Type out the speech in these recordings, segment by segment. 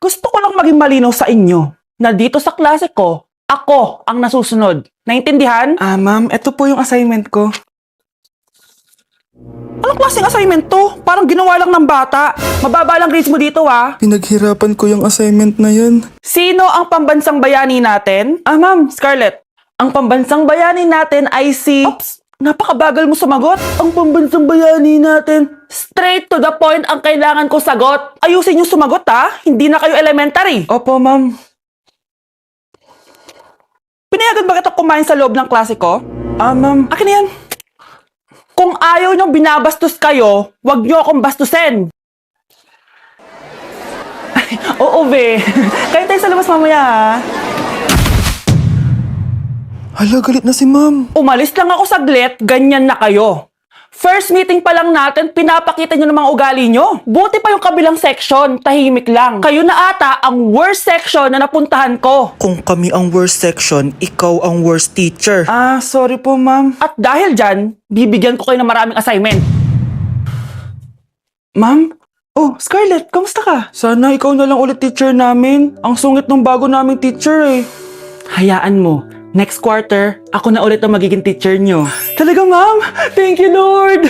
Gusto ko lang maging malinaw sa inyo na dito sa klase ko, ako ang nasusunod. Naintindihan? Ma'am, ito po yung assignment ko. Anong klaseng assignment to? Parang ginawa lang ng bata. Mababa lang grades mo dito ha. Pinaghirapan ko yung assignment na yun. Sino ang pambansang bayani natin? Ma'am, Scarlett. Ang pambansang bayani natin ay si... Oops! Napakabagal mo sumagot. Ang pambansang bayani natin. Straight to the point ang kailangan ko sagot. Ayusin yung sumagot ha. Hindi na kayo elementary. Opo, ma'am. Pinayagan ba kita kumain sa loob ng klase ko? Ma'am. Akin na yan. Kung ayaw niyong binabastos kayo, wag niyo akong bastusin. Ay, oo, be. Kain tayo sa labas mamaya, ha? Hala, galit na si ma'am. Umalis lang ako saglit, ganyan na kayo. First meeting pa lang natin, pinapakita nyo ng mga ugali nyo. Buti pa yung kabilang section, tahimik lang. Kayo na ata ang worst section na napuntahan ko. Kung kami ang worst section, ikaw ang worst teacher. Sorry po, ma'am. At dahil dyan, bibigyan ko kayo ng maraming assignment. Ma'am? Oh, Scarlett, kamusta ka? Sana ikaw na lang ulit teacher namin. Ang sungit ng bago naming teacher eh. Hayaan mo, next quarter, ako na ulit ang magiging teacher nyo. Talaga, ma'am? Thank you, Lord!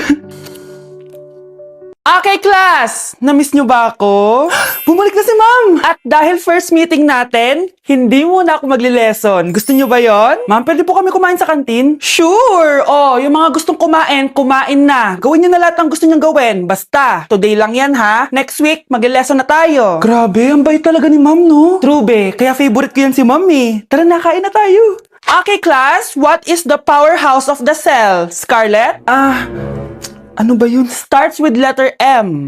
Okay, class! Na-miss nyo ba ako? Bumalik na si ma'am! At dahil first meeting natin, hindi muna ako magle-lesson. Gusto nyo ba yon? Ma'am, pwede po kami kumain sa kantin? Sure! Oh, yung mga gustong kumain, kumain na. Gawin nyo na lahat ng gusto nyong gawin. Basta, today lang yan ha. Next week, magle-lesson na tayo. Grabe, ang bait talaga ni ma'am, no? True be, kaya favorite ko yan si ma'am eh. Tara na, kain na tayo. Okay, class, what is the powerhouse of the cell? Scarlett? Ano ba yun? Starts with letter M.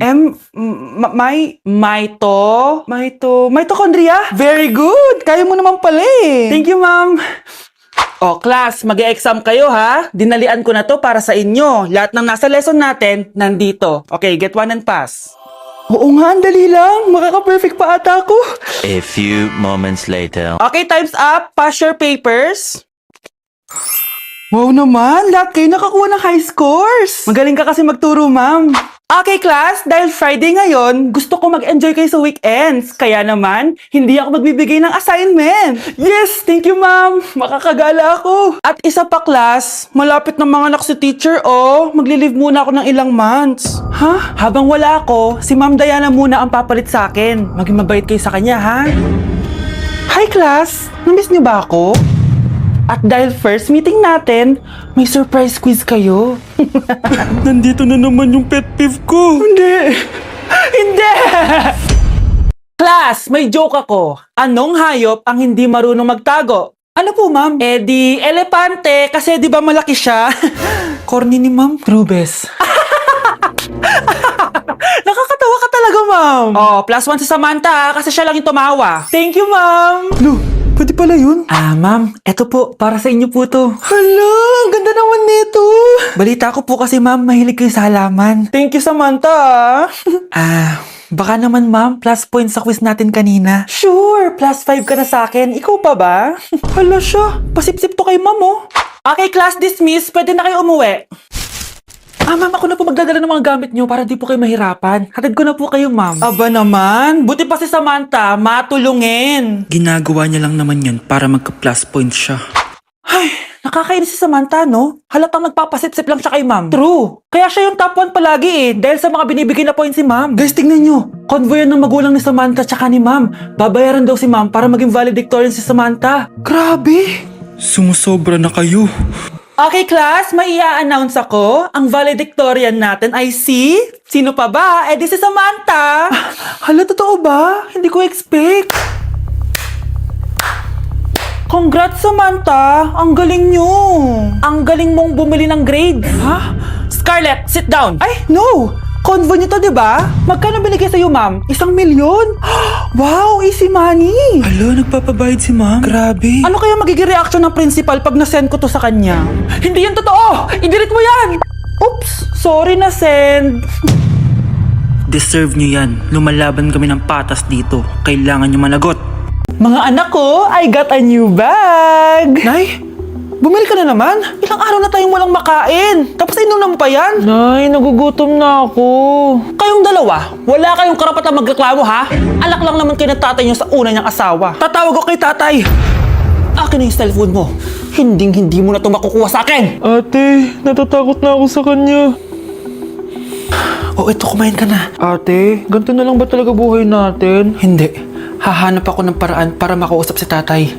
Mitochondria? Very good! Kaya mo naman pala eh. Thank you, ma'am. Oh, class, mag-e-exam kayo ha. Dinalian ko na to para sa inyo. Lahat ng nasa lesson natin, nandito. Okay, get one and pass. Oo nga, ang dali lang. Makaka-perfect pa ata ako. A few moments later. Okay, time's up. Pass your papers. Wow naman, lahat kayo nakakuha ng high scores. Magaling ka kasi magturo, ma'am. Okay, class, dahil Friday ngayon, gusto ko mag-enjoy kayo sa weekends. Kaya naman, hindi ako magbibigay ng assignment. Yes, thank you, ma'am. Makakagala ako. At isa pa, class, malapit ng mga anak si teacher, oh. Magli-leave muna ako ng ilang months. Ha? Habang wala ako, si Ma'am Diana muna ang papalit sa akin. Maging mabait kayo sa kanya, ha? Hi, class! Namiss niyo ba ako? At dahil first meeting natin, may surprise quiz kayo. Nandito na naman yung pet peeve ko. Hindi. Hindi! Class, may joke ako. Anong hayop ang hindi marunong magtago? Ano po, ma'am? Eh di, elepante, kasi di ba malaki siya? Corny ni ma'am. Rubes. Nakakatawa ka talaga, ma'am. Oh, +1 si Samantha, kasi siya lang yung tumawa. Thank you, ma'am. Lo, pwede pala yun? Ma'am, eto po, para sa inyo po to. Hala, ang ganda naman nito. Balita ko po kasi, ma'am, mahilig kayo sa halaman. Thank you, Samantha. Baka naman, ma'am, plus points sa quiz natin kanina. Sure, +5 ka na sa akin. Ikaw pa ba? Hala siya, pasip-sip to kay ma'am, oh. Okay, class dismiss. Pwede na kayo umuwi. Ma'am, ako na po magdadala ng mga gamit nyo para di po kayo mahirapan. Hatid ko na po kayo, ma'am. Aba naman, buti pa si Samantha, matulungin. Ginagawa niya lang naman yun para magka-plus points siya. Ay, nakakainis si Samantha, no? Halatang nagpapasip-sip lang siya kay ma'am. True. Kaya siya yung top 1 palagi eh, dahil sa mga binibigay na points si ma'am. Guys, tingnan nyo. Convoy yan ng magulang ni Samantha tsaka ni ma'am. Babayaran daw si ma'am para maging valedictorian si Samantha. Grabe. Sumusobra na kayo. Okay, class, may i-announce ako. Ang valedictorian natin ay si... Sino pa ba? Eh di si Samantha. Hala, totoo ba? Hindi ko expect. Congrats, Samantha! Ang galing nyo! Ang galing mong bumili ng grades! Ha? Scarlett, sit down! Ay, no! Convo nyo to, diba? Magkano binigay sa'yo, ma'am? 1 milyon? Wow, easy money! Hala, nagpapabayad si ma'am. Grabe. Ano kaya magiging reaction ng principal pag nasend ko to sa kanya? Hindi yan totoo! I-delete mo yan! Oops! Sorry na send! Deserve nyo yan. Lumalaban kami ng patas dito. Kailangan nyo managot. Mga anak ko, I got a new bag! Nay, Bumili ka na naman? Ilang araw na tayong walang makain. Tapos inunan mo pa yan? Nay, nagugutom na ako. Kayong dalawa, wala kayong karapatan magreklamo ha? Alak lang naman kayo ng tatay niyo sa una niyang asawa. Tatawag ko kay tatay. Akin na yung cellphone mo. Hindi mo na ito makukuha sa akin. Ate, natatakot na ako sa kanya. O ito, kumain ka na. Ate, ganito na lang ba talaga buhay natin? Hindi. Hahanap ako ng paraan para makausap si tatay.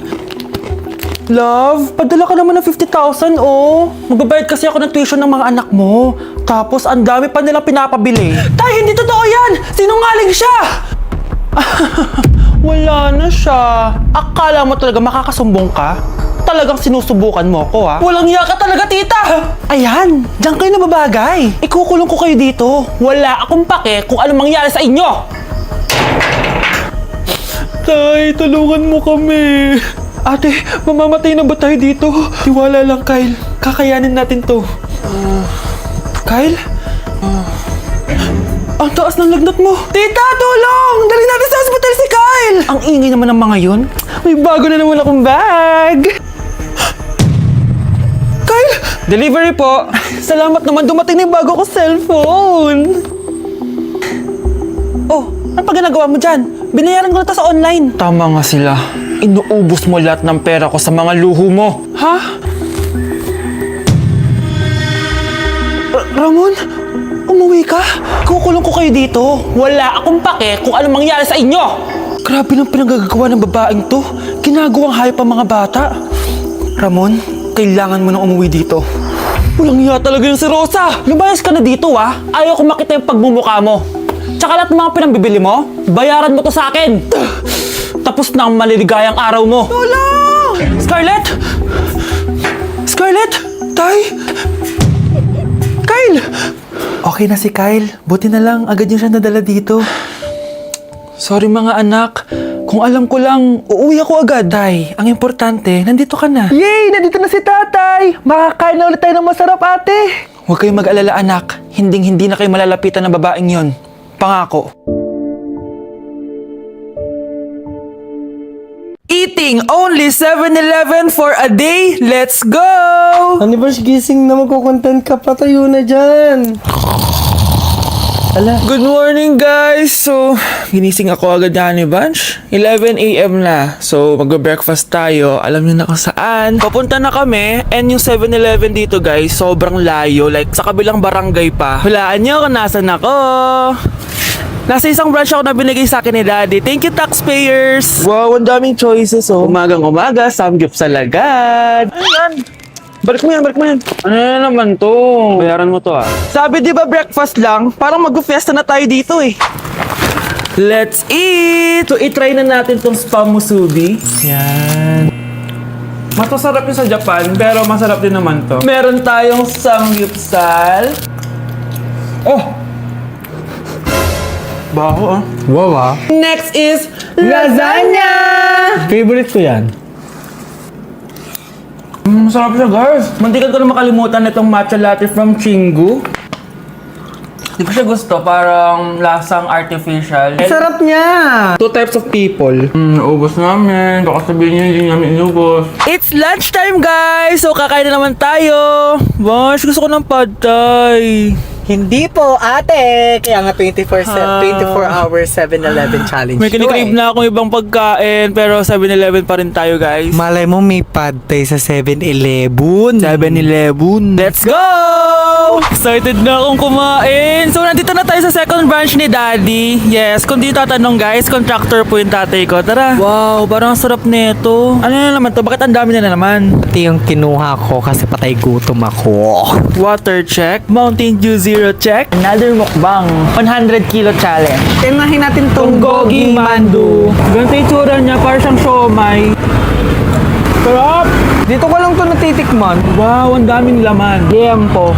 Love, Padala ka naman ng 50,000, oh. Magbabayad kasi ako ng tuition ng mga anak mo. Tapos, ang dami pa nilang pinapabili. Tay, hindi totoo yan! Sinungaling siya! Wala na siya. Akala mo talaga makakasumbong ka? Talagang sinusubukan mo ko, ha? Walang iya ka talaga, tita! Ayan, diyan kayo nababagay. Ikukulong ko kayo dito. Wala akong pake kung anong mangyari sa inyo. Tay, tulungan mo kami. Ate, mamamatay na ba tayo dito? Tiwala lang, Kyle. Kakayanin natin to. Kyle? Ang taas ng lagnat mo! Tita, tulong! Dali natin sa hospital si Kyle! Ang ingay naman ng mga yun. May bago na naman akong bag! Kyle! Delivery po! Salamat naman, dumating na yung bago ko cellphone! Oh, ano pa ginagawa mo dyan? Binayaran ko na to sa online. Tama nga sila. Inuubos mo lahat ng pera ko sa mga luho mo. Ha? Ramon? Umuwi ka? Kukulong ko kayo dito. Wala akong pake kung anong mangyari sa inyo. Grabe ng pinagagawa ng babaeng to. Ginagawang hayop ang mga bata. Ramon, kailangan mo nang umuwi dito. Walang iya talaga yung si Rosa. Lumayas ka na dito, ha? Ayaw ko makita yung pagmumukha mo. Tsaka lahat ng mga pinambibili mo, bayaran mo to sa akin. Tapos na ang maliligayang araw mo. Tulong! Scarlett! Scarlett! Tay! Kyle! Okay na si Kyle. Buti na lang, agad niya siya nadala dito. Sorry mga anak. Kung alam ko lang, uuwi ako agad. Tay, ang importante, nandito ka na. Yay! Nandito na si tatay! Makakain na ulit tayo ng masarap, ate! Huwag kayong mag-alala, anak. Hindi na kayo malalapitan ng babaeng yon. Pangako. Eating only 7-Eleven for a day. Let's go! Ano ba gising na magkukontent ka? Patayo na dyan. Good morning, guys! So, ginising ako agad na ni Bunch. 11 a.m. na. So, magbe-breakfast tayo. Alam niyo na kung saan. Papunta na kami. And yung 7-Eleven dito, guys, sobrang layo. Like, sa kabilang barangay pa. Hulaan niyo kung nasan ako. Nasa isang branch ako na binigay sa akin ni Daddy. Thank you, taxpayers! Wow, ang daming choices oh. Umagang-umaga, samgyupsal agad. Ano yan? Balik mo yan. Ano na naman to? Bayaran mo to ah. Sabi di ba breakfast lang? Parang mag-fiesta na tayo dito eh. Let's eat! So, itry na natin tong spam musubi. Yan. Mas masarap yung sa Japan, pero masarap din naman to. Meron tayong samgyupsal. Oh! Baho ah. Wow ah. Next is lasagna! Favorite ko yan. Masarap siya, guys. Mantikan ko na makalimutan itong matcha latte from Chingu. Di ko siya gusto, parang lasang artificial. Sarap niya. Two types of people. Naubos namin. Baka sabihin niyo hindi namin inubos. It's lunchtime, guys! So, kakain na naman tayo. Bosh, gusto ko ng pad thai. Hindi po, ate. Kaya nga 24 hours 7-Eleven challenge. May kinikrave na akong ibang pagkain, pero 7-Eleven pa rin tayo, guys. Malay mo may pad thai sa 7-Eleven. 7-Eleven. Let's go! Excited na akong kumain. So, nandito na tayo sa second branch ni Daddy. Yes, kung di tatanong, guys, contractor po yung tatay ko. Tara. Wow, parang ang sarap nito. Ano na naman to? Bakit ang dami na naman? Ito yung kinuha ko kasi patay gutom ako. Water check. Mountain Dew Zero check. Another mukbang. 100 kilo challenge. Tingnan natin tong Gogi Mandu. Ganito yung tsura niya, parang siyang siomay. Sarap! Dito ko lang to natitikman. Wow, ang daming laman. Liempo.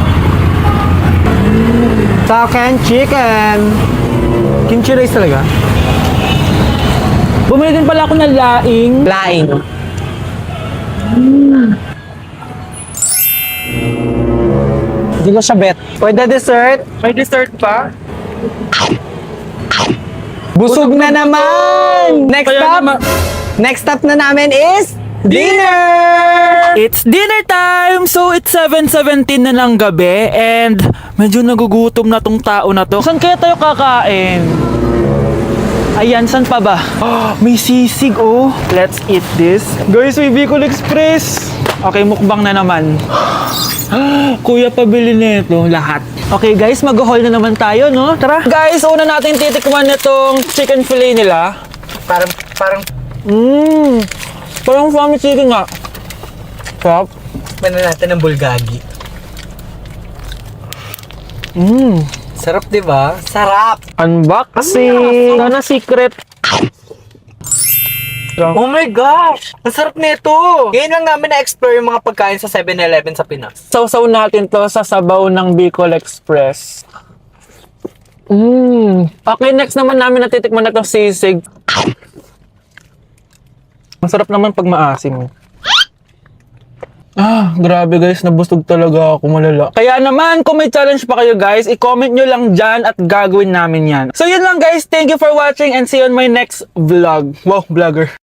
Sa akin, chicken. Kimchi rice talaga. Bumili din pala ako ng laing. Laing. Hindi ko siya bet. Pwede dessert? May dessert pa? Busog na naman! Next Kaya stop! naman- Next stop na namin is dinner! It's dinner time! So, it's 7:17 na ng gabi and medyo nagugutom na tong tao na to. Saan kaya tayo kakain? Ayan, saan pa ba? Oh, may sisig, oh. Let's eat this. Guys, may Bicol Express. Okay, mukbang na naman. Kuya, pabili nito lahat. Okay guys, mag-haul na naman tayo, no? Tara. Guys, una natin titikman nitong chicken fillet nila. Parang, Parang family chicken nga. Sarap. mana natin ng bulgagi. Sarap, di ba? Sarap! Unboxing. Sana secret. Oh my gosh! Ang sarap nito! Ngayon lang namin na-explore yung mga pagkain sa 7-Eleven sa Pinas. Sausaw natin to sa sabaw ng Bicol Express. Okay, next naman namin natitikman na itong sisig. Masarap naman pag maasim. Grabe guys, nabustog talaga ako, malala. Kaya naman, kung may challenge pa kayo guys, i-comment nyo lang dyan at gagawin namin yan. So yun lang guys, thank you for watching and see you on my next vlog. Wow, vlogger.